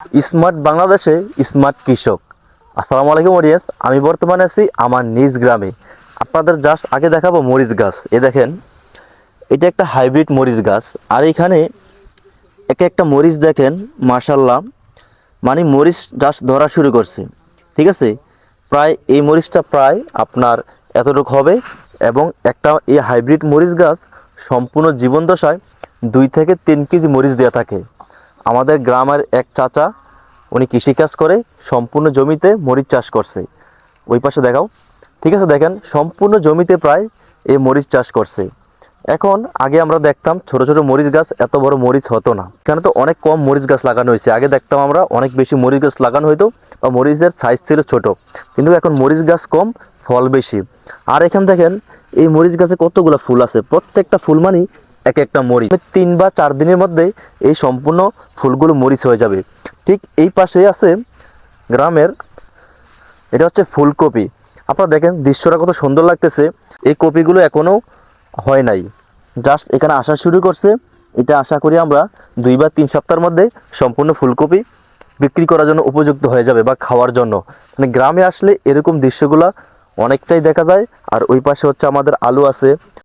Smart বাংলাদেশে smart কৃষক। আসসালামু আলাইকুম অডিয়েন্স, আমি বর্তমানে আছি আমার নিজ গ্রামে। আপনাদের জাস্ট আগে দেখাবো মরিচ গাছ। দেখেন, এটা একটা হাইব্রিড মরিচ গাছ। আর এখানে এক একটা মরিচ দেখেন, মাশাল্লাহ, মানে মরিচ জাস্ট ধরা শুরু করছে। ঠিক আছে, প্রায় এই মরিচটা প্রায় আপনার এতটুকু হবে। এবং একটা এই হাইব্রিড মরিচ গাছ সম্পূর্ণ জীবন দশায় 2 থেকে 3 কেজি মরিচ দেওয়া থাকে। আমাদের গ্রামের এক চাচা, উনি কৃষিকাজ করে, সম্পূর্ণ জমিতে মরিচ চাষ করছে। ওই পাশে দেখাও। ঠিক আছে, দেখেন সম্পূর্ণ জমিতে প্রায় এই মরিচ চাষ করছে। এখন আগে আমরা দেখতাম ছোট ছোট মরিচ গাছ, এত বড় মরিচ হতো না। এখানে তো অনেক কম মরিচ গাছ লাগানো হয়েছে। আগে দেখতাম আমরা অনেক বেশি মরিচ গাছ লাগানো হতো, বা মরিচের সাইজ ছিল ছোট। কিন্তু এখন মরিচ গাছ কম, ফল বেশি। আর এখানে দেখেন এই মরিচ গাছে কতগুলো ফুল আছে, প্রত্যেকটা ফুল মানে এক একটা মরিচ। 3 বা 4 দিনের মধ্যে এই সম্পূর্ণ ফুলগুলো মরিচ হয়ে যাবে। ঠিক এই পাশে আছে গ্রামের, এটা হচ্ছে ফুলকপি। আপনারা দেখেন দৃশ্যটা কত সুন্দর লাগতেছে। এই কপিগুলো এখনো হয় নাই, জাস্ট এখানে আসা শুরু করছে। এটা আশা করি আমরা 2 বা 3 সপ্তাহের মধ্যে সম্পূর্ণ ফুলকপি বিক্রি করার জন্য উপযুক্ত হয়ে যাবে, বা খাওয়ার জন্য। মানে গ্রামে আসলে এরকম দৃশ্যগুলা অনেকটাই দেখা যায়। আর ওই পাশে হচ্ছে আমাদের আলু আছে,